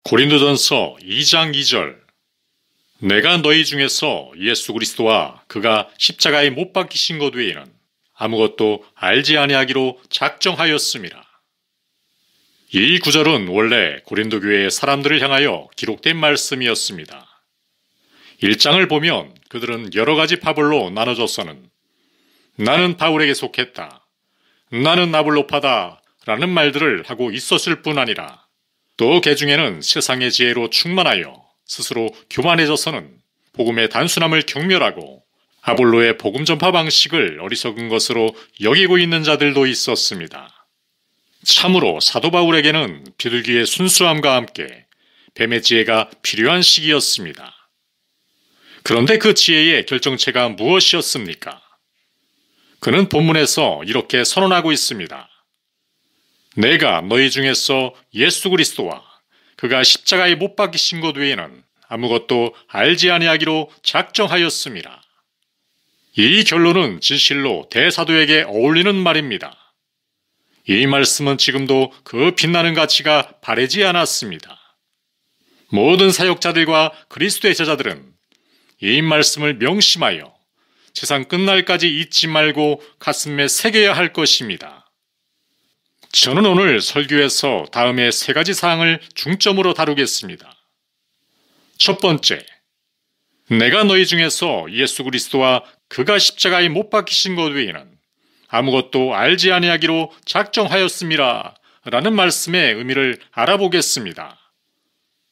고린도전서 2장 2절. 내가 너희 중에서 예수 그리스도와 그가 십자가에 못 박히신 것 외에는 아무것도 알지 아니하기로 작정하였음이라. 이 구절은 원래 고린도 교회의 사람들을 향하여 기록된 말씀이었습니다. 1장을 보면 그들은 여러 가지 파벌로 나눠져서는 나는 바울에게 속했다, 나는 아볼로파다 라는 말들을 하고 있었을 뿐 아니라 또 개중에는 세상의 지혜로 충만하여 스스로 교만해져서는 복음의 단순함을 경멸하고 아볼로의 복음 전파 방식을 어리석은 것으로 여기고 있는 자들도 있었습니다. 참으로 사도 바울에게는 비둘기의 순수함과 함께 뱀의 지혜가 필요한 시기였습니다. 그런데 그 지혜의 결정체가 무엇이었습니까? 그는 본문에서 이렇게 선언하고 있습니다. 내가 너희 중에서 예수 그리스도와 그가 십자가에 못 박히신 것 외에는 아무것도 알지 아니하기로 작정하였음이라. 이 결론은 진실로 대사도에게 어울리는 말입니다. 이 말씀은 지금도 그 빛나는 가치가 바래지 않았습니다. 모든 사역자들과 그리스도의 제자들은 이 말씀을 명심하여 세상 끝날까지 잊지 말고 가슴에 새겨야 할 것입니다. 저는 오늘 설교에서 다음의 세 가지 사항을 중점으로 다루겠습니다. 첫 번째, 내가 너희 중에서 예수 그리스도와 그가 십자가에 못 박히신 것 외에는 아무것도 알지 아니하기로 작정하였음이라 라는 말씀의 의미를 알아보겠습니다.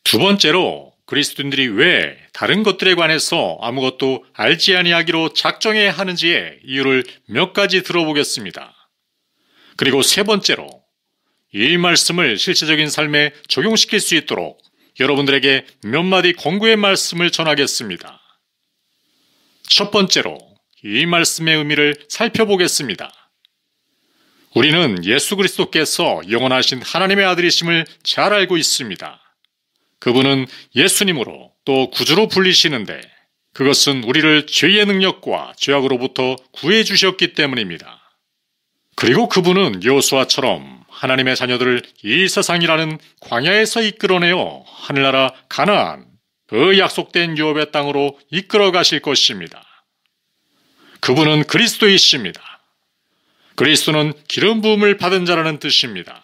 두 번째로, 그리스도인들이 왜 다른 것들에 관해서 아무것도 알지 아니하기로 작정해야 하는지의 이유를 몇 가지 들어보겠습니다. 그리고 세 번째로, 이 말씀을 실제적인 삶에 적용시킬 수 있도록 여러분들에게 몇 마디 권고의 말씀을 전하겠습니다. 첫 번째로, 이 말씀의 의미를 살펴보겠습니다. 우리는 예수 그리스도께서 영원하신 하나님의 아들이심을 잘 알고 있습니다. 그분은 예수님으로 또 구주로 불리시는데 그것은 우리를 죄의 능력과 죄악으로부터 구해 주셨기 때문입니다. 그리고 그분은 여호수아처럼 하나님의 자녀들을 이 세상이라는 광야에서 이끌어내어 하늘나라 가나안, 그 약속된 유업의 땅으로 이끌어 가실 것입니다. 그분은 그리스도이십니다. 그리스도는 기름 부음을 받은 자라는 뜻입니다.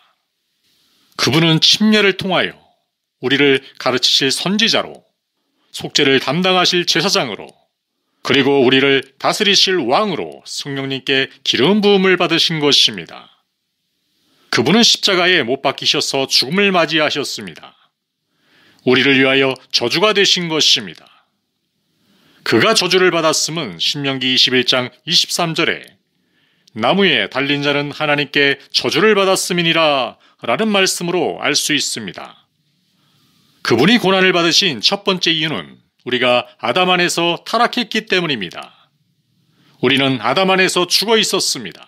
그분은 침례를 통하여 우리를 가르치실 선지자로, 속죄를 담당하실 제사장으로, 그리고 우리를 다스리실 왕으로 성령님께 기름 부음을 받으신 것입니다. 그분은 십자가에 못 박히셔서 죽음을 맞이하셨습니다. 우리를 위하여 저주가 되신 것입니다. 그가 저주를 받았음은 신명기 21장 23절에 나무에 달린 자는 하나님께 저주를 받았음이니라 라는 말씀으로 알 수 있습니다. 그분이 고난을 받으신 첫 번째 이유는 우리가 아담 안에서 타락했기 때문입니다. 우리는 아담 안에서 죽어 있었습니다.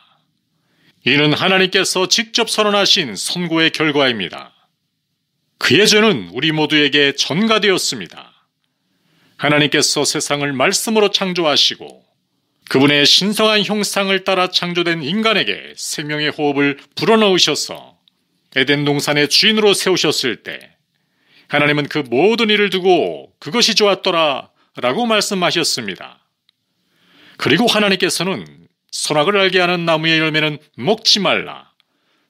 이는 하나님께서 직접 선언하신 선고의 결과입니다. 그의 죄는 우리 모두에게 전가되었습니다. 하나님께서 세상을 말씀으로 창조하시고 그분의 신성한 형상을 따라 창조된 인간에게 생명의 호흡을 불어넣으셔서 에덴 동산의 주인으로 세우셨을 때 하나님은 그 모든 일을 두고 그것이 좋았더라 라고 말씀하셨습니다. 그리고 하나님께서는 선악을 알게 하는 나무의 열매는 먹지 말라,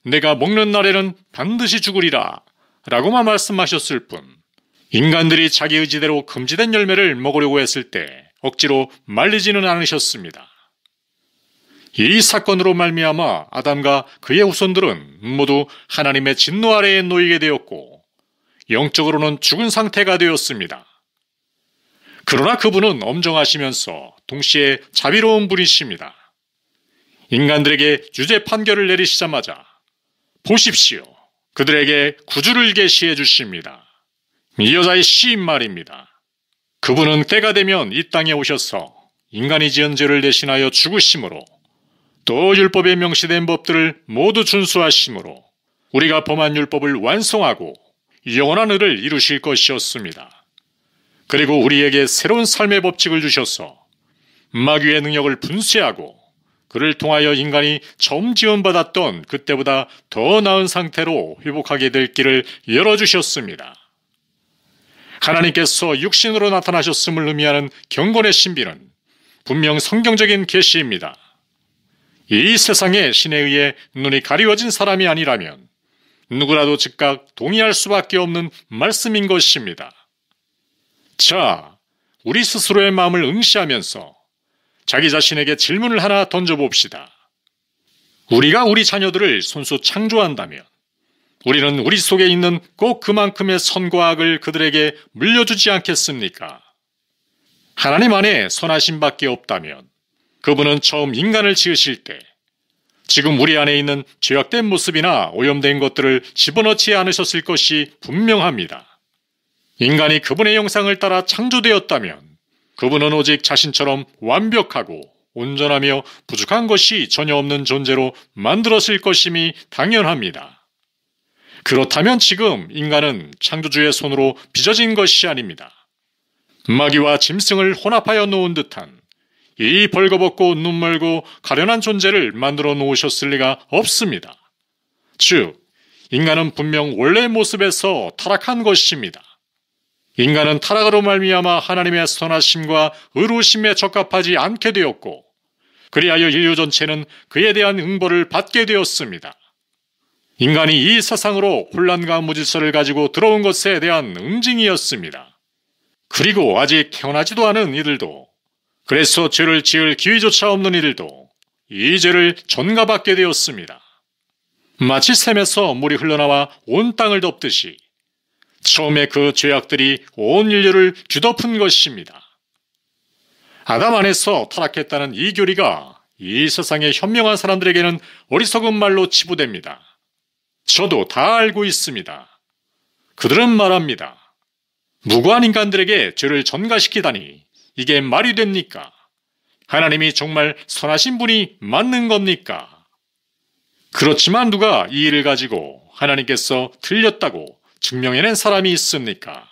내가 먹는 날에는 반드시 죽으리라 라고만 말씀하셨을 뿐 인간들이 자기 의지대로 금지된 열매를 먹으려고 했을 때 억지로 말리지는 않으셨습니다. 이 사건으로 말미암아 아담과 그의 후손들은 모두 하나님의 진노 아래에 놓이게 되었고 영적으로는 죽은 상태가 되었습니다. 그러나 그분은 엄정하시면서 동시에 자비로운 분이십니다. 인간들에게 유죄 판결을 내리시자마자 보십시오, 그들에게 구주를 계시해 주십니다. 이 여자의 시인 말입니다. 그분은 때가 되면 이 땅에 오셔서 인간이 지은 죄를 대신하여 죽으심으로 또 율법에 명시된 법들을 모두 준수하심으로 우리가 범한 율법을 완성하고 영원한 의를 이루실 것이었습니다. 그리고 우리에게 새로운 삶의 법칙을 주셔서 마귀의 능력을 분쇄하고 그를 통하여 인간이 처음 지원받았던 그때보다 더 나은 상태로 회복하게 될 길을 열어주셨습니다. 하나님께서 육신으로 나타나셨음을 의미하는 경건의 신비는 분명 성경적인 계시입니다. 이 세상에 신에 의해 눈이 가리워진 사람이 아니라면 누구라도 즉각 동의할 수밖에 없는 말씀인 것입니다. 자, 우리 스스로의 마음을 응시하면서 자기 자신에게 질문을 하나 던져봅시다. 우리가 우리 자녀들을 손수 창조한다면 우리는 우리 속에 있는 꼭 그만큼의 선과 악을 그들에게 물려주지 않겠습니까? 하나님 안에 선하심밖에 없다면 그분은 처음 인간을 지으실 때 지금 우리 안에 있는 죄악된 모습이나 오염된 것들을 집어넣지 않으셨을 것이 분명합니다. 인간이 그분의 형상을 따라 창조되었다면 그분은 오직 자신처럼 완벽하고 온전하며 부족한 것이 전혀 없는 존재로 만들었을 것임이 당연합니다. 그렇다면 지금 인간은 창조주의 손으로 빚어진 것이 아닙니다. 마귀와 짐승을 혼합하여 놓은 듯한 이 벌거벗고 눈멀고 가련한 존재를 만들어 놓으셨을 리가 없습니다. 즉, 인간은 분명 원래의 모습에서 타락한 것입니다. 인간은 타락으로 말미암아 하나님의 선하심과 의로우심에 적합하지 않게 되었고 그리하여 인류 전체는 그에 대한 응벌을 받게 되었습니다. 인간이 이 세상으로 혼란과 무질서를 가지고 들어온 것에 대한 응징이었습니다. 그리고 아직 태어나지도 않은 이들도, 그래서 죄를 지을 기회조차 없는 이들도 이 죄를 전가받게 되었습니다. 마치 샘에서 물이 흘러나와 온 땅을 덮듯이 처음에 그 죄악들이 온 인류를 뒤덮은 것입니다. 아담 안에서 타락했다는 이 교리가 이 세상의 현명한 사람들에게는 어리석은 말로 치부됩니다. 저도 다 알고 있습니다. 그들은 말합니다. 무고한 인간들에게 죄를 전가시키다니 이게 말이 됩니까? 하나님이 정말 선하신 분이 맞는 겁니까? 그렇지만 누가 이 일을 가지고 하나님께서 틀렸다고 증명해낸 사람이 있습니까?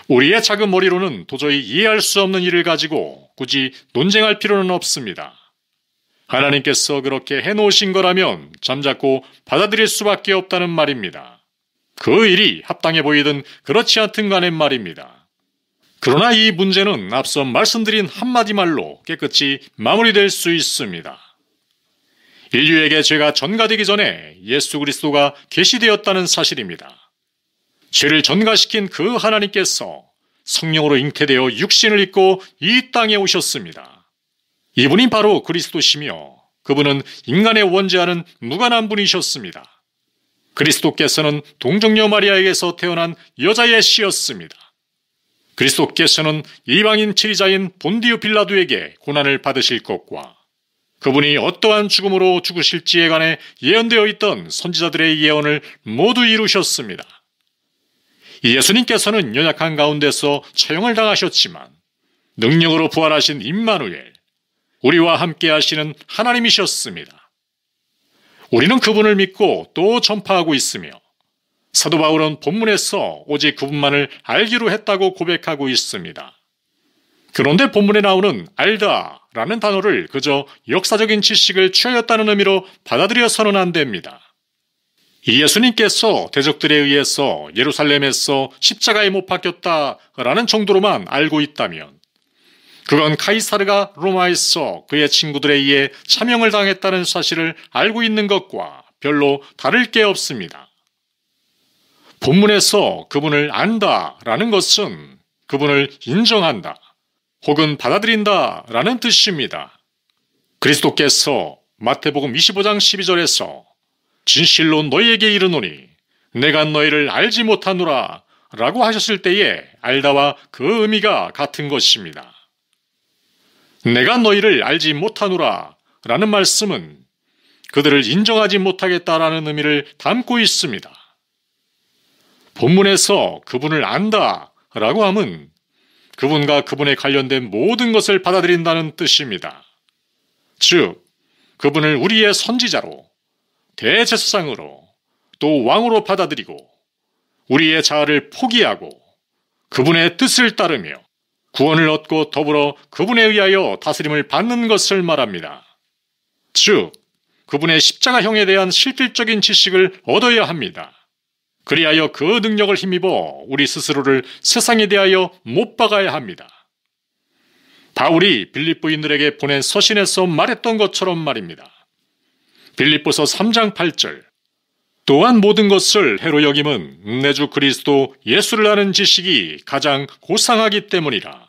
우리의 작은 머리로는 도저히 이해할 수 없는 일을 가지고 굳이 논쟁할 필요는 없습니다. 하나님께서 그렇게 해놓으신 거라면 잠자코 받아들일 수밖에 없다는 말입니다. 그 일이 합당해 보이든 그렇지 않든 간에 말입니다. 그러나 이 문제는 앞서 말씀드린 한마디 말로 깨끗이 마무리될 수 있습니다. 인류에게 죄가 전가되기 전에 예수 그리스도가 계시되었다는 사실입니다. 죄를 전가시킨 그 하나님께서 성령으로 잉태되어 육신을 입고 이 땅에 오셨습니다. 이분이 바로 그리스도시며 그분은 인간의 원죄하는 무관한 분이셨습니다. 그리스도께서는 동정녀 마리아에게서 태어난 여자의 씨였습니다. 그리스도께서는 이방인 치리자인 본디오 빌라도에게 고난을 받으실 것과 그분이 어떠한 죽음으로 죽으실지에 관해 예언되어 있던 선지자들의 예언을 모두 이루셨습니다. 예수님께서는 연약한 가운데서 처형을 당하셨지만 능력으로 부활하신 임마누엘, 우리와 함께 하시는 하나님이셨습니다. 우리는 그분을 믿고 또 전파하고 있으며 사도 바울은 본문에서 오직 그분만을 알기로 했다고 고백하고 있습니다. 그런데 본문에 나오는 알다 라는 단어를 그저 역사적인 지식을 취하였다는 의미로 받아들여서는 안 됩니다. 예수님께서 대적들에 의해서 예루살렘에서 십자가에 못 박혔다라는 정도로만 알고 있다면 그건 카이사르가 로마에서 그의 친구들에 의해 참형을 당했다는 사실을 알고 있는 것과 별로 다를 게 없습니다. 본문에서 그분을 안다라는 것은 그분을 인정한다 혹은 받아들인다라는 뜻입니다. 그리스도께서 마태복음 25장 12절에서 진실로 너희에게 이르노니 내가 너희를 알지 못하노라 라고 하셨을 때에 알다와 그 의미가 같은 것입니다. 내가 너희를 알지 못하노라 라는 말씀은 그들을 인정하지 못하겠다라는 의미를 담고 있습니다. 본문에서 그분을 안다 라고 함은 그분과 그분에 관련된 모든 것을 받아들인다는 뜻입니다. 즉, 그분을 우리의 선지자로, 대제사장으로, 또 왕으로 받아들이고 우리의 자아를 포기하고 그분의 뜻을 따르며 구원을 얻고 더불어 그분에 의하여 다스림을 받는 것을 말합니다. 즉, 그분의 십자가형에 대한 실질적인 지식을 얻어야 합니다. 그리하여 그 능력을 힘입어 우리 스스로를 세상에 대하여 못 박아야 합니다. 바울이 빌립보인들에게 보낸 서신에서 말했던 것처럼 말입니다. 빌립보서 3장 8절. 또한 모든 것을 해로 여김은 내 주 그리스도 예수를 아는 지식이 가장 고상하기 때문이라.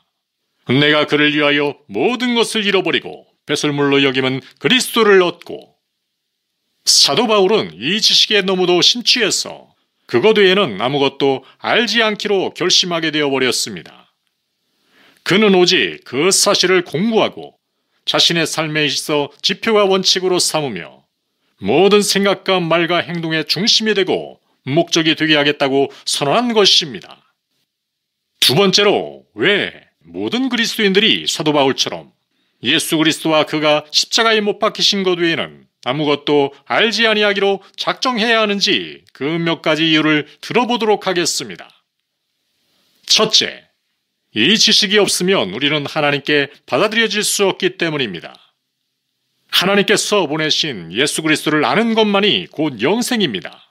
내가 그를 위하여 모든 것을 잃어버리고 배설물로 여김은 그리스도를 얻고. 사도 바울은 이 지식에 너무도 심취해서 그것 외에는 아무것도 알지 않기로 결심하게 되어버렸습니다. 그는 오직 그 사실을 공부하고 자신의 삶에 있어 지표와 원칙으로 삼으며 모든 생각과 말과 행동의 중심이 되고 목적이 되게 하겠다고 선언한 것입니다. 두 번째로, 왜 모든 그리스도인들이 사도 바울처럼 예수 그리스도와 그가 십자가에 못 박히신 것 외에는 아무것도 알지 아니하기로 작정해야 하는지 그 몇 가지 이유를 들어보도록 하겠습니다. 첫째, 이 지식이 없으면 우리는 하나님께 받아들여질 수 없기 때문입니다. 하나님께서 보내신 예수 그리스도를 아는 것만이 곧 영생입니다.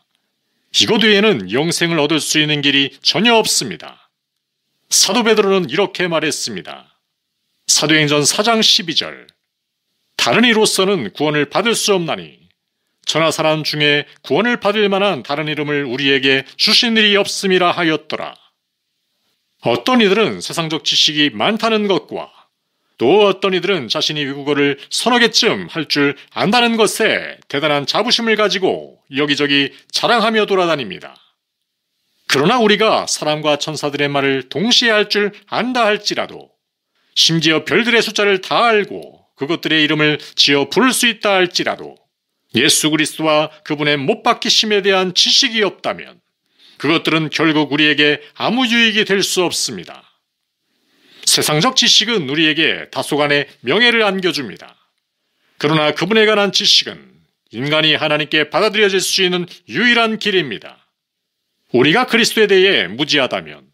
이것 외에는 영생을 얻을 수 있는 길이 전혀 없습니다. 사도 베드로는 이렇게 말했습니다. 사도행전 4장 12절. 다른 이로서는 구원을 받을 수 없나니 천하 사람 중에 구원을 받을 만한 다른 이름을 우리에게 주신 일이 없음이라 하였더라. 어떤 이들은 세상적 지식이 많다는 것과 또 어떤 이들은 자신이 외국어를 서너 개쯤 할 줄 안다는 것에 대단한 자부심을 가지고 여기저기 자랑하며 돌아다닙니다. 그러나 우리가 사람과 천사들의 말을 동시에 할 줄 안다 할지라도, 심지어 별들의 숫자를 다 알고 그것들의 이름을 지어 부를 수 있다 할지라도 예수 그리스도와 그분의 못 박히심에 대한 지식이 없다면 그것들은 결국 우리에게 아무 유익이 될 수 없습니다. 세상적 지식은 우리에게 다소간의 명예를 안겨줍니다. 그러나 그분에 관한 지식은 인간이 하나님께 받아들여질 수 있는 유일한 길입니다. 우리가 그리스도에 대해 무지하다면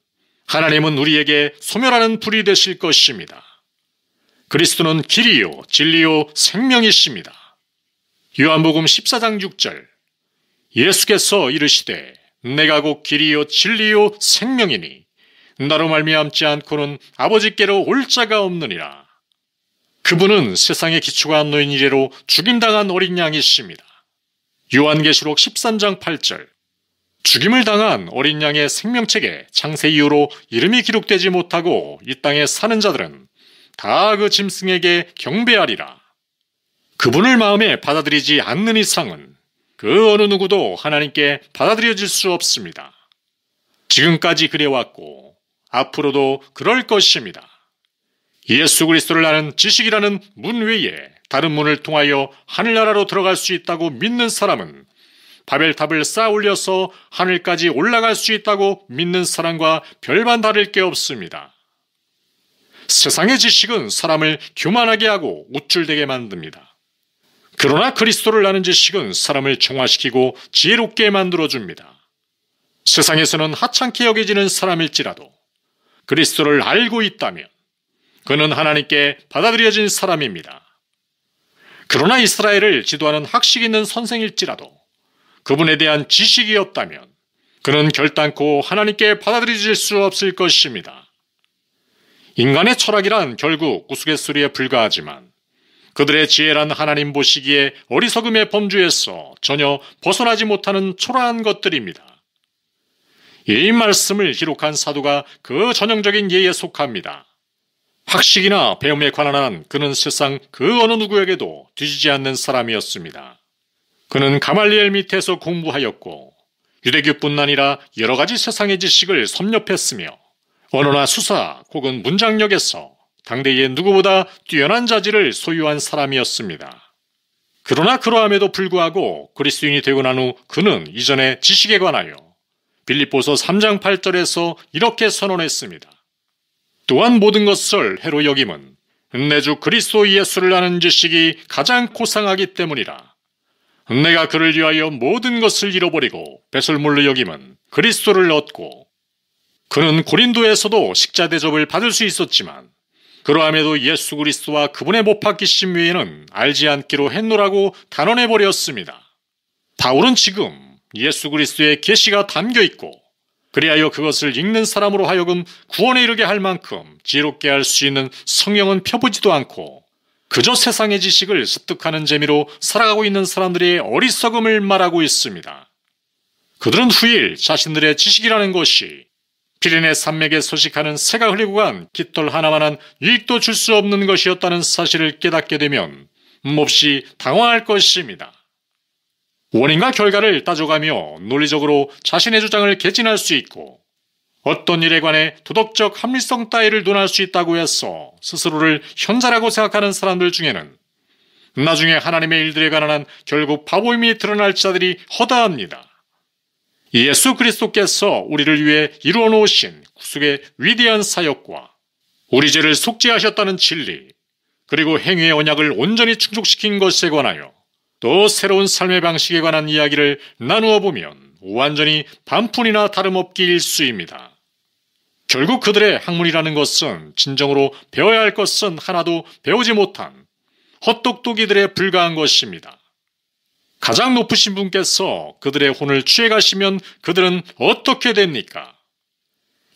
하나님은 우리에게 소멸하는 불이 되실 것입니다. 그리스도는 길이요 진리요 생명이십니다. 요한복음 14장 6절. 예수께서 이르시되 내가 곧 길이요 진리요 생명이니 나로 말미암지 않고는 아버지께로 올 자가 없느니라. 그분은 세상의 기초가 안 놓인 이래로 죽임당한 어린 양이십니다. 요한계시록 13장 8절. 죽임을 당한 어린 양의 생명책에 창세 이후로 이름이 기록되지 못하고 이 땅에 사는 자들은 다 그 짐승에게 경배하리라. 그분을 마음에 받아들이지 않는 이상은 그 어느 누구도 하나님께 받아들여질 수 없습니다. 지금까지 그래왔고 앞으로도 그럴 것입니다. 예수 그리스도를 아는 지식이라는 문 외에 다른 문을 통하여 하늘나라로 들어갈 수 있다고 믿는 사람은 바벨탑을 쌓아 올려서 하늘까지 올라갈 수 있다고 믿는 사람과 별반 다를 게 없습니다. 세상의 지식은 사람을 교만하게 하고 우쭐대게 만듭니다. 그러나 그리스도를 아는 지식은 사람을 정화시키고 지혜롭게 만들어줍니다. 세상에서는 하찮게 여겨지는 사람일지라도 그리스도를 알고 있다면 그는 하나님께 받아들여진 사람입니다. 그러나 이스라엘을 지도하는 학식 있는 선생일지라도 그분에 대한 지식이 없다면 그는 결단코 하나님께 받아들여질 수 없을 것입니다. 인간의 철학이란 결국 우스갯소리에 불과하지만 그들의 지혜란 하나님 보시기에 어리석음의 범주에서 전혀 벗어나지 못하는 초라한 것들입니다. 이 말씀을 기록한 사도가 그 전형적인 예에 속합니다. 학식이나 배움에 관한 한 그는 세상 그 어느 누구에게도 뒤지지 않는 사람이었습니다. 그는 가말리엘 밑에서 공부하였고 유대교뿐 아니라 여러 가지 세상의 지식을 섭렵했으며 언어나 수사 혹은 문장력에서 당대의 누구보다 뛰어난 자질을 소유한 사람이었습니다. 그러나 그러함에도 불구하고 그리스도인이 되고 난 후 그는 이전의 지식에 관하여 빌립보서 3장 8절에서 이렇게 선언했습니다. 또한 모든 것을 해로 여김은 내 주 그리스도 예수를 아는 지식이 가장 고상하기 때문이라. 내가 그를 위하여 모든 것을 잃어버리고 배설물로 여김은 그리스도를 얻고. 그는 고린도에서도 식자 대접을 받을 수 있었지만 그러함에도 예수 그리스도와 그분의 못 박히심 외에는 알지 않기로 했노라고 단언해버렸습니다. 바울은 지금 예수 그리스도의 계시가 담겨 있고 그리하여 그것을 읽는 사람으로 하여금 구원에 이르게 할 만큼 지혜롭게 할 수 있는 성경은 펴보지도 않고 그저 세상의 지식을 습득하는 재미로 살아가고 있는 사람들의 어리석음을 말하고 있습니다. 그들은 후일 자신들의 지식이라는 것이 피레네 산맥에 서식하는 새가 흘리고 간 깃털 하나만한 유익도 줄 수 없는 것이었다는 사실을 깨닫게 되면 몹시 당황할 것입니다. 원인과 결과를 따져가며 논리적으로 자신의 주장을 개진할 수 있고 어떤 일에 관해 도덕적 합리성 따위를 논할 수 있다고 해서 스스로를 현자라고 생각하는 사람들 중에는 나중에 하나님의 일들에 관한 한 결국 바보임이 드러날 자들이 허다합니다. 예수 그리스도께서 우리를 위해 이루어 놓으신 구속의 위대한 사역과 우리 죄를 속죄하셨다는 진리 그리고 행위의 언약을 온전히 충족시킨 것에 관하여 또 새로운 삶의 방식에 관한 이야기를 나누어 보면 완전히 반푼이나 다름없기 일쑤입니다. 결국 그들의 학문이라는 것은 진정으로 배워야 할 것은 하나도 배우지 못한 헛똑똑이들에 불과한 것입니다. 가장 높으신 분께서 그들의 혼을 취해가시면 그들은 어떻게 됩니까?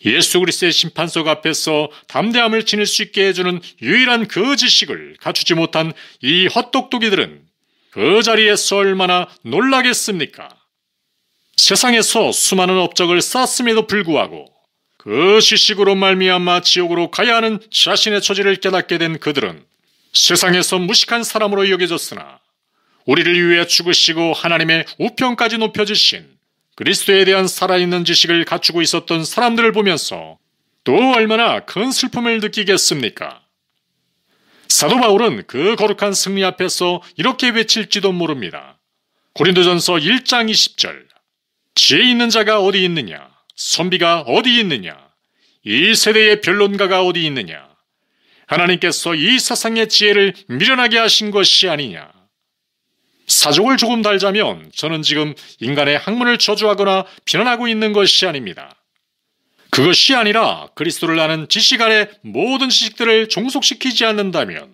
예수 그리스도의 심판석 앞에서 담대함을 지닐 수 있게 해주는 유일한 그 지식을 갖추지 못한 이 헛똑똑이들은 그 자리에서 얼마나 놀라겠습니까? 세상에서 수많은 업적을 쌓았음에도 불구하고 그 지식으로 말미암아 지옥으로 가야 하는 자신의 처지를 깨닫게 된 그들은 세상에서 무식한 사람으로 여겨졌으나 우리를 위해 죽으시고 하나님의 우편까지 높여주신 그리스도에 대한 살아있는 지식을 갖추고 있었던 사람들을 보면서 또 얼마나 큰 슬픔을 느끼겠습니까? 사도 바울은 그 거룩한 승리 앞에서 이렇게 외칠지도 모릅니다. 고린도전서 1장 20절 지혜 있는 자가 어디 있느냐? 선비가 어디 있느냐? 이 세대의 변론가가 어디 있느냐? 하나님께서 이 세상의 지혜를 미련하게 하신 것이 아니냐? 사족을 조금 달자면 저는 지금 인간의 학문을 저주하거나 비난하고 있는 것이 아닙니다. 그것이 아니라 그리스도를 아는 지식 아래 모든 지식들을 종속시키지 않는다면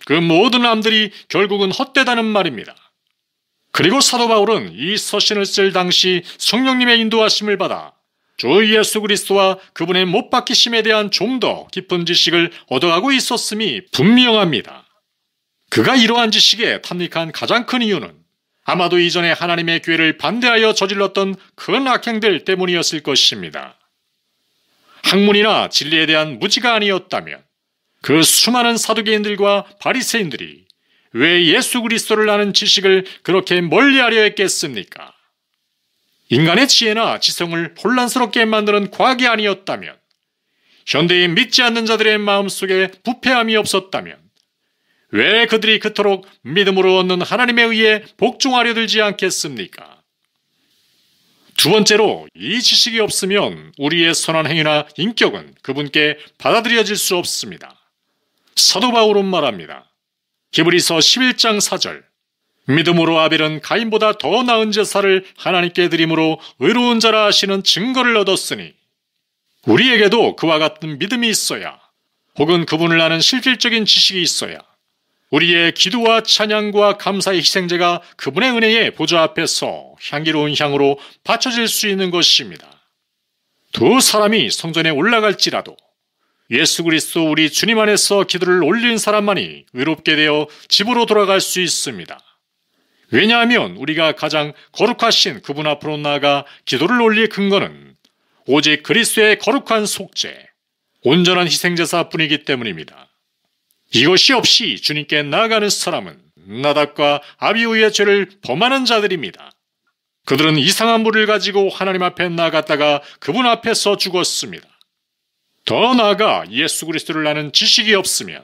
그 모든 남들이 결국은 헛되다는 말입니다. 그리고 사도 바울은 이 서신을 쓸 당시 성령님의 인도하심을 받아 주 예수 그리스도와 그분의 못 박히심에 대한 좀 더 깊은 지식을 얻어가고 있었음이 분명합니다. 그가 이러한 지식에 탐닉한 가장 큰 이유는 아마도 이전에 하나님의 교회를 반대하여 저질렀던 큰 악행들 때문이었을 것입니다. 학문이나 진리에 대한 무지가 아니었다면 그 수많은 사두개인들과 바리새인들이 왜 예수 그리스도를 아는 지식을 그렇게 멀리하려 했겠습니까? 인간의 지혜나 지성을 혼란스럽게 만드는 과학이 아니었다면, 현대인 믿지 않는 자들의 마음속에 부패함이 없었다면 왜 그들이 그토록 믿음으로 얻는 하나님에 의해 복종하려 들지 않겠습니까? 두 번째로 이 지식이 없으면 우리의 선한 행위나 인격은 그분께 받아들여질 수 없습니다. 사도 바울은 말합니다. 히브리서 11장 4절 믿음으로 아벨은 가인보다 더 나은 제사를 하나님께 드림으로 의로운 자라 하시는 증거를 얻었으니 우리에게도 그와 같은 믿음이 있어야 혹은 그분을 아는 실질적인 지식이 있어야 우리의 기도와 찬양과 감사의 희생제가 그분의 은혜의 보좌 앞에서 향기로운 향으로 바쳐질 수 있는 것입니다. 두 사람이 성전에 올라갈지라도 예수 그리스도 우리 주님 안에서 기도를 올린 사람만이 의롭게 되어 집으로 돌아갈 수 있습니다. 왜냐하면 우리가 가장 거룩하신 그분 앞으로 나아가 기도를 올릴 근거는 오직 그리스도의 거룩한 속죄, 온전한 희생제사뿐이기 때문입니다. 이것이 없이 주님께 나아가는 사람은 나답과 아비후의 죄를 범하는 자들입니다. 그들은 이상한 물을 가지고 하나님 앞에 나아갔다가 그분 앞에서 죽었습니다. 더 나아가 예수 그리스도를 아는 지식이 없으면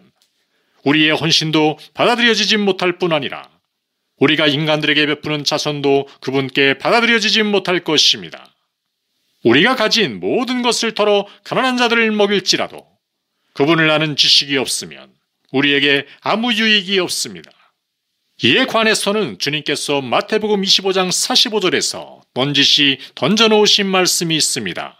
우리의 헌신도 받아들여지지 못할 뿐 아니라 우리가 인간들에게 베푸는 자선도 그분께 받아들여지지 못할 것입니다. 우리가 가진 모든 것을 털어 가난한 자들을 먹일지라도 그분을 아는 지식이 없으면 우리에게 아무 유익이 없습니다. 이에 관해서는 주님께서 마태복음 25장 45절에서 넌지시 던져놓으신 말씀이 있습니다.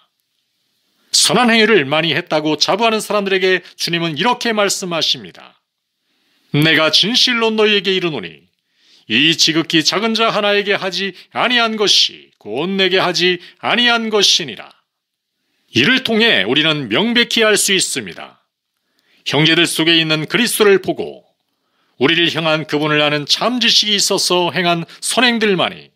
선한 행위를 많이 했다고 자부하는 사람들에게 주님은 이렇게 말씀하십니다. 내가 진실로 너희에게 이르노니 이 지극히 작은 자 하나에게 하지 아니한 것이 곧 내게 하지 아니한 것이니라. 이를 통해 우리는 명백히 알 수 있습니다. 형제들 속에 있는 그리스도를 보고 우리를 향한 그분을 아는 참 지식이 있어서 행한 선행들만이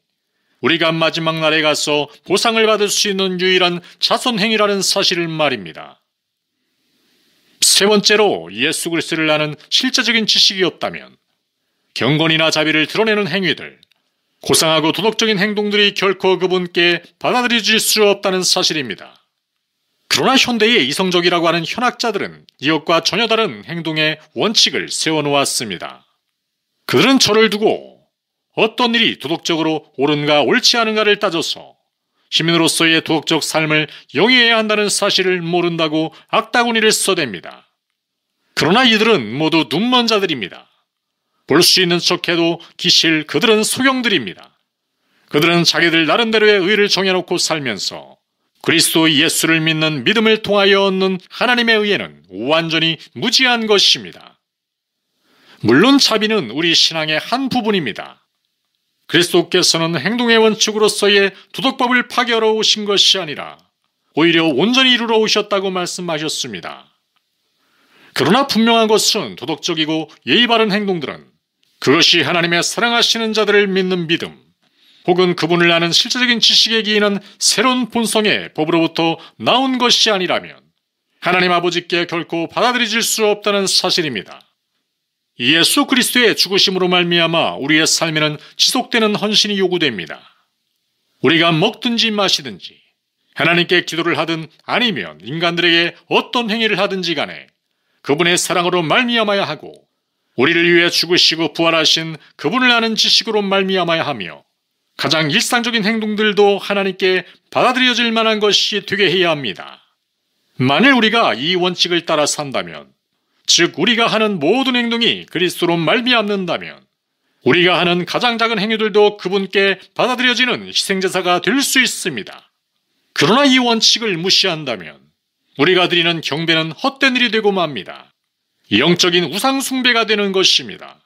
우리가 마지막 날에 가서 보상을 받을 수 있는 유일한 자선행위라는 사실을 말입니다. 세 번째로 예수 그리스도를 아는 실제적인 지식이 없다면 경건이나 자비를 드러내는 행위들, 고상하고 도덕적인 행동들이 결코 그분께 받아들여질 수 없다는 사실입니다. 그러나 현대의 이성적이라고 하는 현학자들은 이것과 전혀 다른 행동의 원칙을 세워놓았습니다. 그들은 저를 두고 어떤 일이 도덕적으로 옳은가 옳지 않은가를 따져서 시민으로서의 도덕적 삶을 영위해야 한다는 사실을 모른다고 악다구니를 써댑니다. 그러나 이들은 모두 눈먼 자들입니다. 볼 수 있는 척해도 기실 그들은 소경들입니다. 그들은 자기들 나름대로의 의를 정해놓고 살면서 그리스도 예수를 믿는 믿음을 통하여 얻는 하나님의 의에는 완전히 무지한 것입니다. 물론 자비는 우리 신앙의 한 부분입니다. 그리스도께서는 행동의 원칙으로서의 도덕법을 파괴하러 오신 것이 아니라 오히려 온전히 이루러 오셨다고 말씀하셨습니다. 그러나 분명한 것은 도덕적이고 예의 바른 행동들은 그것이 하나님의 사랑하시는 자들을 믿는 믿음, 혹은 그분을 아는 실제적인 지식에 기인한 새로운 본성의 법으로부터 나온 것이 아니라면 하나님 아버지께 결코 받아들여질 수 없다는 사실입니다. 예수 그리스도의 죽으심으로 말미암아 우리의 삶에는 지속되는 헌신이 요구됩니다. 우리가 먹든지 마시든지 하나님께 기도를 하든 아니면 인간들에게 어떤 행위를 하든지 간에 그분의 사랑으로 말미암아야 하고 우리를 위해 죽으시고 부활하신 그분을 아는 지식으로 말미암아야 하며 가장 일상적인 행동들도 하나님께 받아들여질 만한 것이 되게 해야 합니다. 만일 우리가 이 원칙을 따라 산다면, 즉 우리가 하는 모든 행동이 그리스도로 말미암는다면 우리가 하는 가장 작은 행위들도 그분께 받아들여지는 희생제사가 될 수 있습니다. 그러나 이 원칙을 무시한다면 우리가 드리는 경배는 헛된 일이 되고 맙니다. 영적인 우상숭배가 되는 것입니다.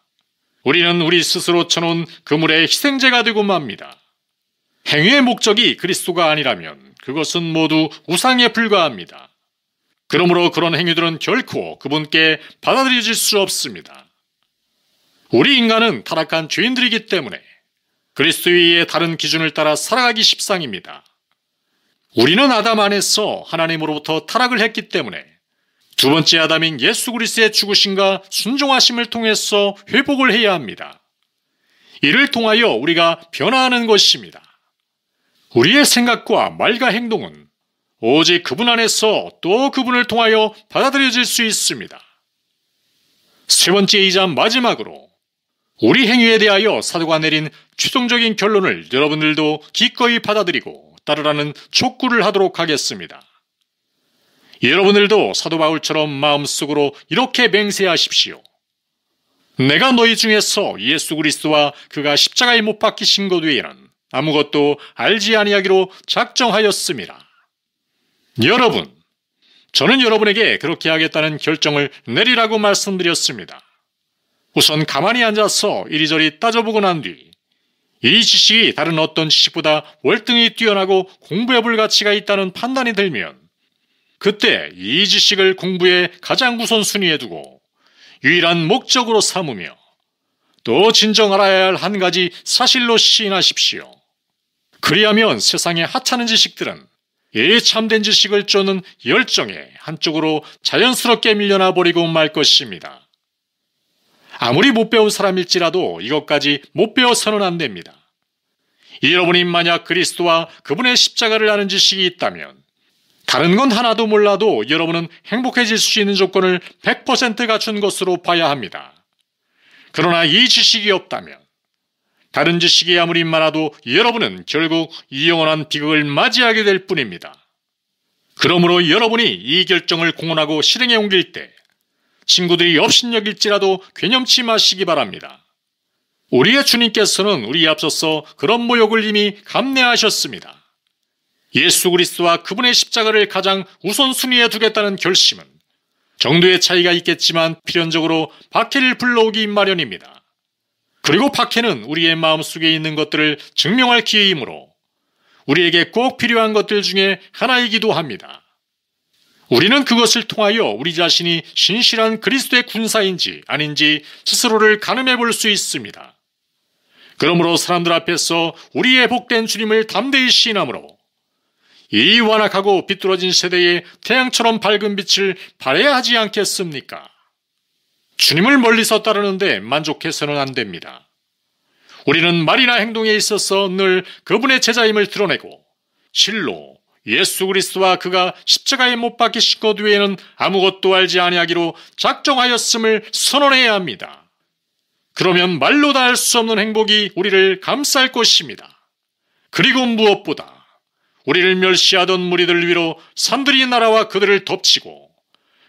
우리는 우리 스스로 쳐놓은 그물의 희생제가 되고 맙니다. 행위의 목적이 그리스도가 아니라면 그것은 모두 우상에 불과합니다. 그러므로 그런 행위들은 결코 그분께 받아들여질 수 없습니다. 우리 인간은 타락한 죄인들이기 때문에 그리스도 위에 다른 기준을 따라 살아가기 십상입니다. 우리는 아담 안에서 하나님으로부터 타락을 했기 때문에 두 번째 아담인 예수 그리스도의 죽으심과 순종하심을 통해서 회복을 해야 합니다. 이를 통하여 우리가 변화하는 것입니다. 우리의 생각과 말과 행동은 오직 그분 안에서 또 그분을 통하여 받아들여질 수 있습니다. 세 번째이자 마지막으로 우리 행위에 대하여 사도가 내린 최종적인 결론을 여러분들도 기꺼이 받아들이고 따르라는 촉구를 하도록 하겠습니다. 여러분들도 사도 바울처럼 마음속으로 이렇게 맹세하십시오. 내가 너희 중에서 예수 그리스도와 그가 십자가에 못 박히신 것 외에는 아무것도 알지 아니하기로 작정하였음이라. 여러분, 저는 여러분에게 그렇게 하겠다는 결정을 내리라고 말씀드렸습니다. 우선 가만히 앉아서 이리저리 따져보고 난 뒤 이 지식이 다른 어떤 지식보다 월등히 뛰어나고 공부해볼 가치가 있다는 판단이 들면 그때 이 지식을 공부의 가장 우선순위에 두고 유일한 목적으로 삼으며 또 진정 알아야 할 한 가지 사실로 시인하십시오. 그리하면 세상의 하찮은 지식들은 이 참된 지식을 쫓는 열정에 한쪽으로 자연스럽게 밀려나 버리고 말 것입니다. 아무리 못 배운 사람일지라도 이것까지 못 배워서는 안 됩니다. 여러분이 만약 그리스도와 그분의 십자가를 아는 지식이 있다면 다른 건 하나도 몰라도 여러분은 행복해질 수 있는 조건을 100% 갖춘 것으로 봐야 합니다. 그러나 이 지식이 없다면 다른 지식이 아무리 많아도 여러분은 결국 이 영원한 비극을 맞이하게 될 뿐입니다. 그러므로 여러분이 이 결정을 공언하고 실행에 옮길 때 친구들이 업신여길지라도 괴념치 마시기 바랍니다. 우리의 주님께서는 우리에 앞서서 그런 모욕을 이미 감내하셨습니다. 예수 그리스도와 그분의 십자가를 가장 우선순위에 두겠다는 결심은 정도의 차이가 있겠지만 필연적으로 박해를 불러오기 마련입니다. 그리고 박해는 우리의 마음속에 있는 것들을 증명할 기회이므로 우리에게 꼭 필요한 것들 중에 하나이기도 합니다. 우리는 그것을 통하여 우리 자신이 신실한 그리스도의 군사인지 아닌지 스스로를 가늠해 볼 수 있습니다. 그러므로 사람들 앞에서 우리의 복된 주님을 담대히 시인함으로 이 완악하고 비뚤어진 세대에 태양처럼 밝은 빛을 발해야 하지 않겠습니까? 주님을 멀리서 따르는데 만족해서는 안 됩니다. 우리는 말이나 행동에 있어서 늘 그분의 제자임을 드러내고 실로 예수 그리스도와 그가 십자가에 못 박히신 것 외에는 아무것도 알지 아니하기로 작정하였음을 선언해야 합니다. 그러면 말로 다 할 수 없는 행복이 우리를 감쌀 것입니다. 그리고 무엇보다 우리를 멸시하던 무리들 위로 산들이 날아와 그들을 덮치고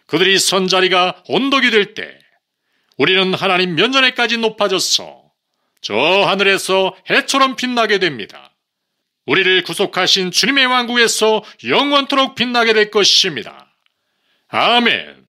그들이 선 자리가 언덕이 될 때 우리는 하나님 면전에까지 높아져서 저 하늘에서 해처럼 빛나게 됩니다. 우리를 구속하신 주님의 왕국에서 영원토록 빛나게 될 것입니다. 아멘.